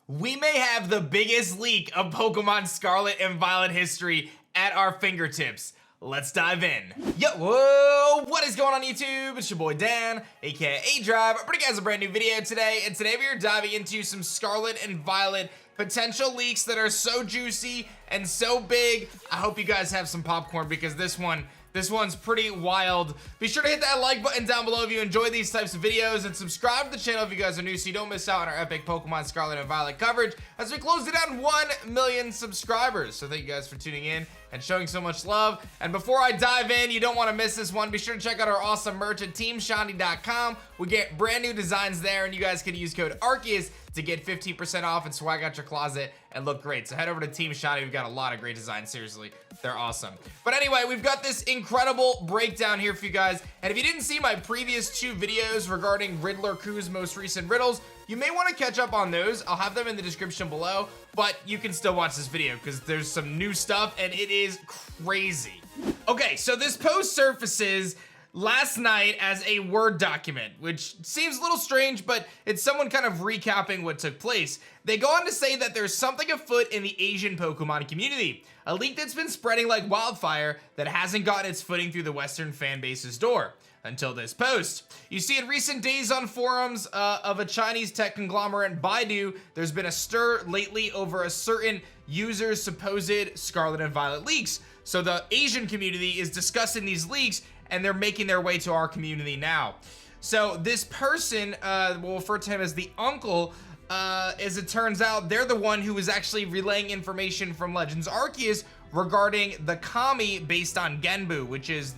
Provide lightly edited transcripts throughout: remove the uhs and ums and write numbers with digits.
We may have the biggest leak of Pokemon Scarlet and Violet history at our fingertips. Let's dive in. Yo, whoa, what is going on YouTube? It's your boy Dan, aka A-Drive. I'm bringing you guys a brand new video today, and today we are diving into some Scarlet and Violet potential leaks that are so juicy and so big. I hope you guys have some popcorn because this one's pretty wild. Be sure to hit that like button down below if you enjoy these types of videos, and subscribe to the channel if you guys are new so you don't miss out on our epic Pokemon Scarlet and Violet coverage as we close it on 1 million subscribers. So thank you guys for tuning in and showing so much love. And before I dive in, you don't want to miss this one. Be sure to check out our awesome merch at teamshiny.com. We get brand new designs there, and you guys can use code ARCEUS to get 15% off and swag out your closet and look great. So head over to Team Shiny. We've got a lot of great designs. Seriously, they're awesome. But anyway, we've got this incredible breakdown here for you guys. And if you didn't see my previous 2 videos regarding Riddler Crew's most recent riddles, you may want to catch up on those. I'll have them in the description below, but you can still watch this video because there's some new stuff and it is crazy. Okay, so this post surfaces last night as a Word document, which seems a little strange, but it's someone kind of recapping what took place. They go on to say that there's something afoot in the Asian Pokemon community, a leak that's been spreading like wildfire that hasn't gotten its footing through the Western fan base's door until this post. You see, in recent days on forums of a Chinese tech conglomerate, Baidu, there's been a stir lately over a certain user's supposed Scarlet and Violet leaks. So the Asian community is discussing these leaks, and they're making their way to our community now. So this person, we'll refer to him as the uncle, as it turns out, they're the one who was actually relaying information from Legends Arceus regarding the Kami based on Genbu, which is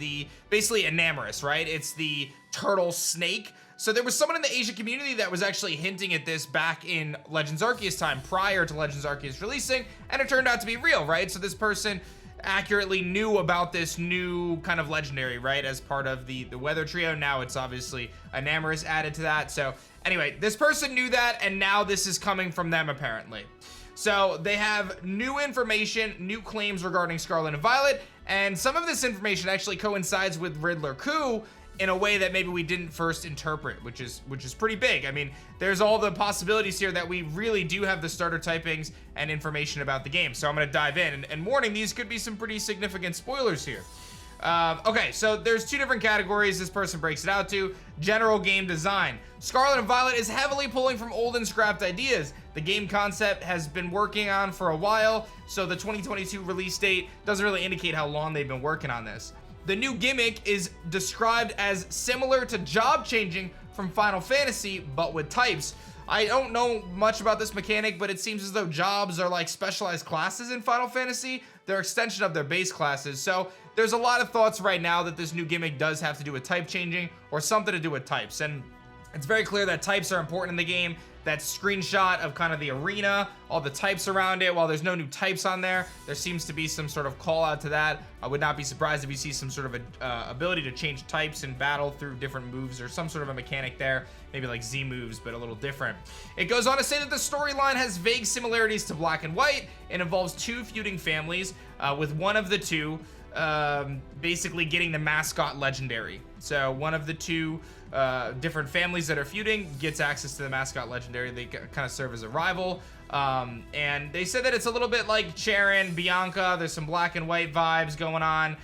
basically Enamorous, right? It's the turtle snake. So there was someone in the Asian community that was actually hinting at this back in Legends Arceus time, prior to Legends Arceus releasing, and it turned out to be real, right? So this person accurately knew about this new kind of legendary, right, as part of the weather trio. Now it's obviously Enamorous added to that. So anyway, this person knew that, and now this is coming from them apparently. So they have new information, new claims regarding Scarlet and Violet, and some of this information actually coincides with Riddler Coup in a way that maybe we didn't first interpret, which is pretty big. I mean, there's all the possibilities here that we really do have the starter typings and information about the game. So I'm gonna dive in, and warning, these could be some pretty significant spoilers here. Okay, so there's 2 different categories this person breaks it out to. General game design. Scarlet and Violet is heavily pulling from old and scrapped ideas. The game concept has been working on for a while, so the 2022 release date doesn't really indicate how long they've been working on this. The new gimmick is described as similar to job changing from Final Fantasy, but with types. I don't know much about this mechanic, but it seems as though jobs are like specialized classes in Final Fantasy. They're extension of their base classes. So there's a lot of thoughts right now that this new gimmick does have to do with type changing or something to do with types. And it's very clear that types are important in the game. That screenshot of kind of the arena, all the types around it, while there's no new types on there seems to be some sort of call out to that. I would not be surprised if you see some sort of ability to change types in battle through different moves or some sort of a mechanic there, maybe like Z moves, but a little different. It goes on to say that the storyline has vague similarities to Black and White and involves 2 feuding families, with one of the 2 basically getting the mascot legendary. So one of the 2 different families that are feuding gets access to the mascot legendary. They kind of serve as a rival, and they said that it's a little bit like Charon, Bianca. There's some Black and White vibes going on,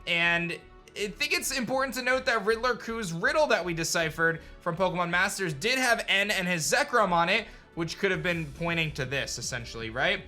and I think it's important to note that Riddler Crew's riddle that we deciphered from Pokemon Masters did have N and his Zekrom on it, which could have been pointing to this essentially, right?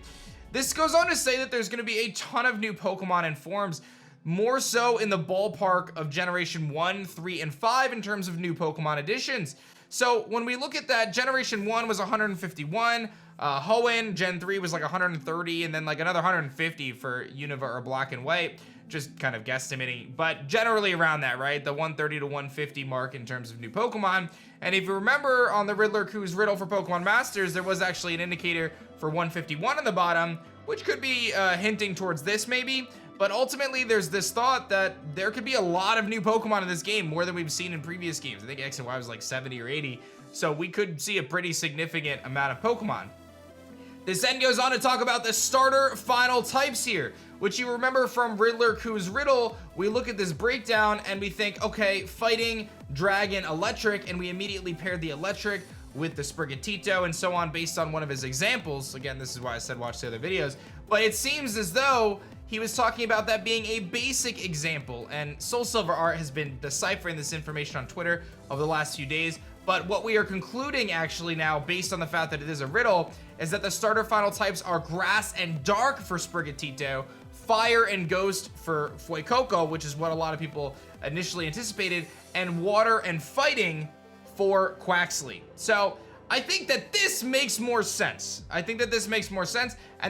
This goes on to say that there's going to be a ton of new Pokemon and forms, more so in the ballpark of Generation 1, 3, and 5 in terms of new Pokemon additions. So when we look at that, Generation 1 was 151, Hoenn, Gen 3 was like 130, and then like another 150 for Unova or Black and White, just kind of guesstimating, but generally around that, right? The 130 to 150 mark in terms of new Pokemon. And if you remember on the Riddler Crew's riddle for Pokemon Masters, there was actually an indicator for 151 on the bottom, which could be hinting towards this maybe. But ultimately, there's this thought that there could be a lot of new Pokemon in this game, more than we've seen in previous games. I think X and Y was like 70 or 80, so we could see a pretty significant amount of Pokemon. This then goes on to talk about the starter final types here, which you remember from Riddler Cou's riddle. We look at this breakdown and we think, okay, fighting, dragon, electric, and we immediately paired the electric with the Sprigatito and so on based on one of his examples. Again, this is why I said watch the other videos. But it seems as though he was talking about that being a basic example, and Soul Silver Art has been deciphering this information on Twitter over the last few days. But what we are concluding actually now, based on the fact that it is a riddle, is that the starter final types are Grass and Dark for Sprigatito, Fire and Ghost for Fuecoco, which is what a lot of people initially anticipated, and Water and Fighting for Quaxly. So I think that this makes more sense. And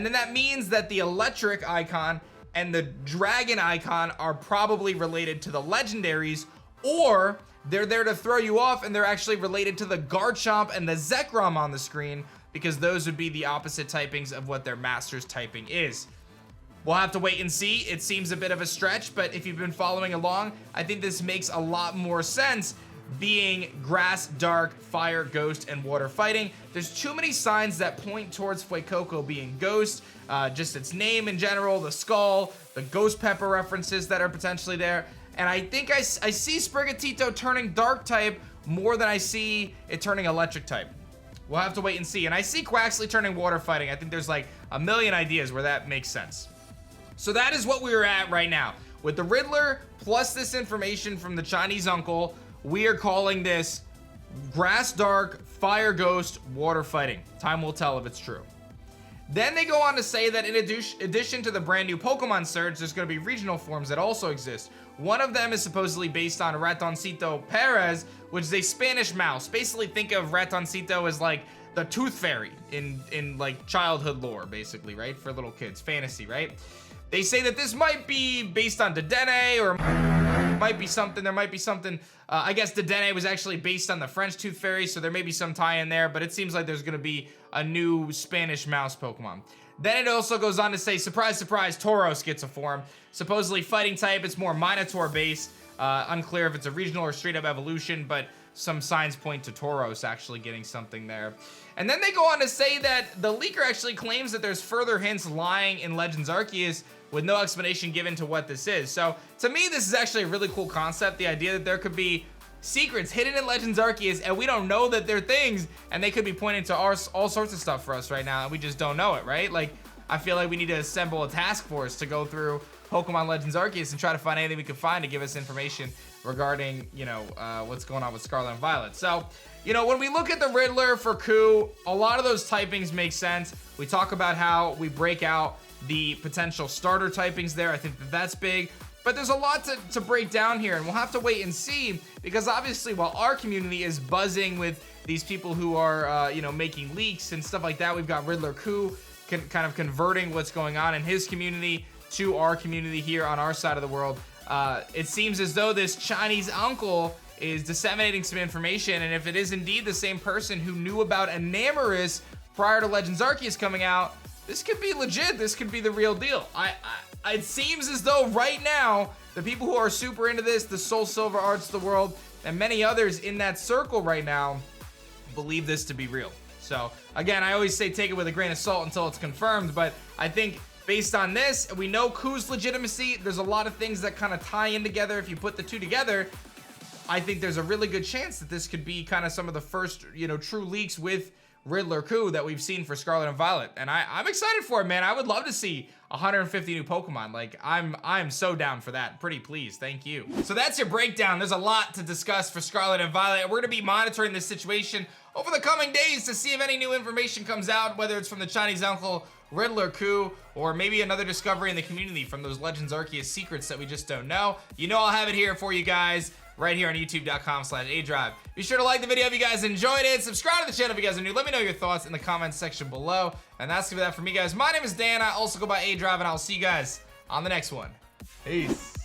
then that means that the electric icon and the dragon icon are probably related to the legendaries, or they're there to throw you off and they're actually related to the Garchomp and the Zekrom on the screen, because those would be the opposite typings of what their master's typing is. We'll have to wait and see. It seems a bit of a stretch, but if you've been following along, I think this makes a lot more sense, being Grass, Dark, Fire, Ghost, and Water Fighting. There's too many signs that point towards Fuecoco being Ghost, just its name in general, the skull, the Ghost Pepper references that are potentially there. And I think I see Sprigatito turning Dark type more than I see it turning Electric type. We'll have to wait and see. And I see Quaxly turning Water Fighting. I think there's like a million ideas where that makes sense. So that is what we are at right now. With the Riddler plus this information from the Chinese uncle, we are calling this Grass Dark, Fire Ghost, Water Fighting. Time will tell if it's true. Then they go on to say that in addition to the brand new Pokemon Surge, there's going to be regional forms that also exist. One of them is supposedly based on Ratoncito Perez, which is a Spanish mouse. Basically, think of Ratoncito as like the Tooth Fairy in like childhood lore, basically, right? For little kids, fantasy, right? They say that this might be based on Dedenne, or might be something. There might be something. I guess Dedenne was actually based on the French Tooth Fairy, so there may be some tie in there, but it seems like there's going to be a new Spanish mouse Pokemon. Then it also goes on to say, surprise, surprise, Tauros gets a form. Supposedly fighting type, it's more Minotaur based. Unclear if it's a regional or straight up evolution, but some signs point to Tauros actually getting something there. And then they go on to say that the leaker actually claims that there's further hints lying in Legends Arceus with no explanation given to what this is. So to me, this is actually a really cool concept. The idea that there could be secrets hidden in Legends Arceus and we don't know that they're things, and they could be pointing to all sorts of stuff for us right now and we just don't know it, right? Like, I feel like we need to assemble a task force to go through Pokemon Legends Arceus and try to find anything we can find to give us information regarding, you know, what's going on with Scarlet and Violet. So, you know, when we look at the Riddler for Ku, a lot of those typings make sense. We talk about how we break out the potential starter typings there. I think that that's big. But there's a lot to break down here, and we'll have to wait and see, because obviously while our community is buzzing with these people who are, you know, making leaks and stuff like that, we've got Riddler Ku kind of converting what's going on in his community to our community here on our side of the world. It seems as though this Chinese uncle is disseminating some information, and if it is indeed the same person who knew about Enamorus prior to Legends Arceus coming out, this could be legit. This could be the real deal. It seems as though right now, the people who are super into this, the Soul Silver Arts of the world, and many others in that circle right now, believe this to be real. So again, I always say take it with a grain of salt until it's confirmed, but I think based on this, we know Ku's legitimacy. There's a lot of things that kind of tie in together. If you put the two together, I think there's a really good chance that this could be kind of some of the first, you know, true leaks with Riddler Ku that we've seen for Scarlet and Violet. And I'm excited for it, man. I would love to see 150 new Pokemon. Like, I'm so down for that. Pretty pleased. Thank you. So that's your breakdown. There's a lot to discuss for Scarlet and Violet. We're going to be monitoring this situation over the coming days to see if any new information comes out, whether it's from the Chinese uncle, Riddler Ku, or maybe another discovery in the community from those Legends Arceus secrets that we just don't know. You know I'll have it here for you guys right here on youtube.com/adrive. Be sure to like the video if you guys enjoyed it. Subscribe to the channel if you guys are new. Let me know your thoughts in the comments section below. And that's gonna be that for me, guys. My name is Dan. I also go by adrive, and I'll see you guys on the next one. Peace.